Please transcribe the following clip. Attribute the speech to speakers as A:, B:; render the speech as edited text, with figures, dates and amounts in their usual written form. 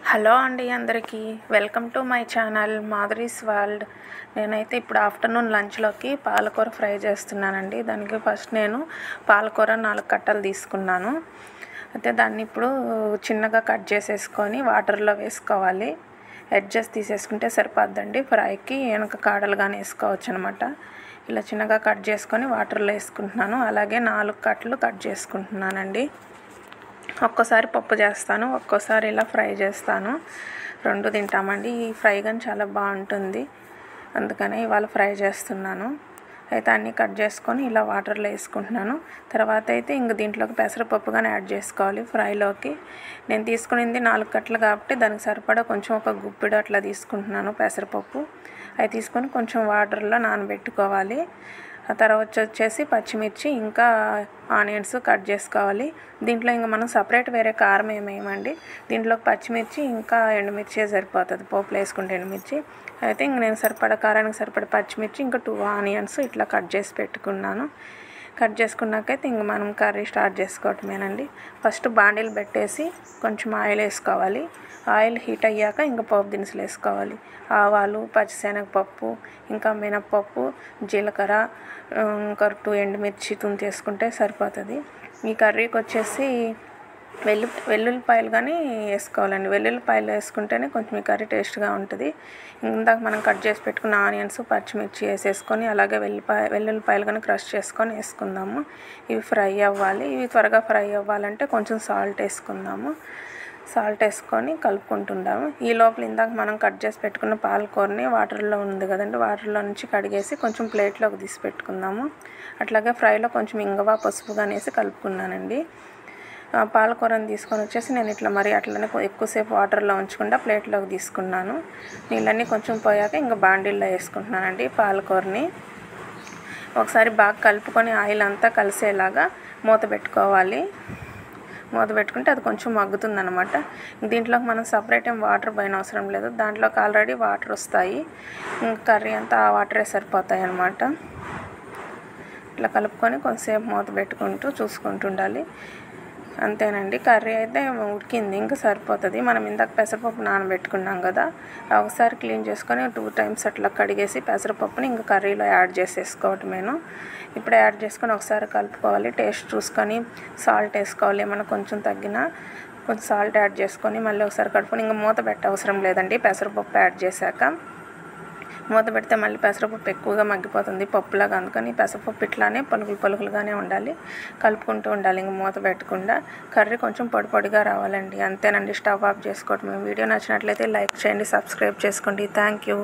A: Hello అండి అందరికీ welcome to my channel Madhuri's world. నేనైతే ఇప్పుడు ఆఫ్టర్నూన్ లంచ్లోకి పాలకూర ఫ్రై చేస్తున్నానండి. దానికి ఫస్ట్ నేను పాలకూర 4 కట్టలు తీసుకున్నాను. అయితే దాన్ని ఇప్పుడు చిన్నగా కట్ చేసేసుకొని వాటర్లో వేసుకోవాలి. ఎడ్జెస్ తీసేసుకుంటే సరిపోద్దండి. ఫ్రైకి వెనక కాడలు కానీ వేసుకోవచ్చు అనమాట. ఇలా చిన్నగా కట్ చేసుకొని వాటర్లో వేసుకుంటున్నాను. అలాగే 4 కట్టలు కట్ చేసుకుంటున్నానండి. ఒక్కోసారి పప్పు చేస్తాను, ఒక్కోసారి ఇలా ఫ్రై చేస్తాను. 2 తింటామండి. ఈ ఫ్రై కానీ చాలా బాగుంటుంది, అందుకని ఇవాళ ఫ్రై చేస్తున్నాను. అయితే అన్నీ కట్ చేసుకొని ఇలా వాటర్లో వేసుకుంటున్నాను. తర్వాత అయితే ఇంక దీంట్లోకి పెసరపప్పు కానీ యాడ్ చేసుకోవాలి ఫ్రైలోకి. నేను తీసుకునింది 4 కట్టలు కాబట్టి దానికి సరిపడా కొంచెం ఒక గుప్పిడు అట్లా తీసుకుంటున్నాను పెసరపప్పు. అవి తీసుకొని కొంచెం వాటర్లో నానబెట్టుకోవాలి. ఆ తర్వాత వచ్చేసి పచ్చిమిర్చి ఇంకా ఆనియన్స్ కట్ చేసుకోవాలి. దీంట్లో ఇంకా మనం సపరేట్ వేరే కారం ఏమేయమండి. దీంట్లోకి పచ్చిమిర్చి ఇంకా ఎండుమిర్చి సరిపోతుంది, పోపులో వేసుకుంటే ఎండుమిర్చి. అయితే ఇంక నేను సరిపడా కారానికి సరిపడా పచ్చిమిర్చి ఇంకా 2 ఆనియన్స్ ఇట్లా కట్ చేసి పెట్టుకున్నాను. కట్ చేసుకున్నాకైతే ఇంక మనం కర్రీ స్టార్ట్ చేసుకోవటమేనండి. ఫస్ట్ బాండీలు పెట్టేసి కొంచెం ఆయిల్ వేసుకోవాలి. ఆయిల్ హీట్ అయ్యాక ఇంకా పోపు దినుసులు వేసుకోవాలి. ఆవాలు, పచ్చిశనగపప్పు, ఇంకా మినప్పప్పు, జీలకర్ర, ఇంకా 2 ఎండుమిర్చి తుంచి వేసుకుంటే సరిపోతుంది. ఈ కర్రీకి వచ్చేసి వెల్లుల్లిపాయలు కానీ వేసుకోవాలండి. వెల్లుల్లిపాయలు వేసుకుంటేనే కొంచెం ఈ కర్రీ టేస్ట్గా ఉంటుంది. ఇందాక మనం కట్ చేసి పెట్టుకున్న ఆనియన్స్, పచ్చిమిర్చి వేసేసుకొని అలాగే వెల్లుల్లిపాయలు కానీ క్రష్ చేసుకొని వేసుకుందాము. ఇవి ఫ్రై అవ్వాలి. ఇవి త్వరగా ఫ్రై అవ్వాలంటే కొంచెం సాల్ట్ వేసుకుందాము. సాల్ట్ వేసుకొని కలుపుకుంటుంటాము. ఈ లోపల ఇందాక మనం కట్ చేసి పెట్టుకున్న పాలకూరని వాటర్లో ఉంది కదండి, వాటర్లో నుంచి కడిగేసి కొంచెం ప్లేట్లోకి తీసి పెట్టుకుందాము. అట్లాగే ఫ్రైలో కొంచెం ఇంగువ, పసుపు కానీ వేసి కలుపుకున్నానండి. పాలకూరని తీసుకొని వచ్చేసి నేను ఇట్లా మరి అట్లనే ఎక్కువసేపు వాటర్లో ఉంచకుండా ప్లేట్లోకి తీసుకున్నాను. నీళ్ళన్నీ కొంచెం పోయాక ఇంకా బాండీల్లో వేసుకుంటున్నానండి పాలకూరని. ఒకసారి బాగా కలుపుకొని ఆయిల్ అంతా కలిసేలాగా మూత పెట్టుకోవాలి. మూత పెట్టుకుంటే అది కొంచెం మగ్గుతుందనమాట. దీంట్లోకి మనం సపరేట్ ఏం వాటర్ పోయిన అవసరం లేదు, దాంట్లోకి ఆల్రెడీ వాటర్ వస్తాయి. ఇంకా కర్రీ అంతా ఆ వాటరే సరిపోతాయి అన్నమాట. ఇట్లా కలుపుకొని కొంతసేపు మూత పెట్టుకుంటూ చూసుకుంటూ ఉండాలి. అంతేనండి, కర్రీ అయితే ఉడికింది, ఇంకా సరిపోతుంది. మనం ఇందాక పెసరపప్పు నానబెట్టుకున్నాం కదా, ఒకసారి క్లీన్ చేసుకొని 2 టైమ్స్ అట్లా కడిగేసి పెసరపప్పుని ఇంకా కర్రీలో యాడ్ చేసేసుకోవటమేను. ఇప్పుడు యాడ్ చేసుకొని ఒకసారి కలుపుకోవాలి. టేస్ట్ చూసుకొని సాల్ట్ వేసుకోవాలి. ఏమన్నా కొంచెం తగ్గినా కొంచెం సాల్ట్ యాడ్ చేసుకొని మళ్ళీ ఒకసారి కలుపుకొని ఇంకా మూత పెట్ట అవసరం లేదండి. పెసరపప్పు యాడ్ చేశాక మూత పెడితే మళ్ళీ పెసరపప్పు ఎక్కువగా మగ్గిపోతుంది పప్పులాగా, అందుకని పెసరపప్పు ఇట్లానే పలుకులుగానే ఉండాలి, కలుపుకుంటూ ఉండాలి ఇంక మూత పెట్టకుండా. కర్రీ కొంచెం పొడిగా రావాలండి. అంతేనండి, స్టవ్ ఆఫ్ చేసుకోవటం. వీడియో నచ్చినట్లయితే లైక్ చేయండి, సబ్స్క్రైబ్ చేసుకోండి. Thank you.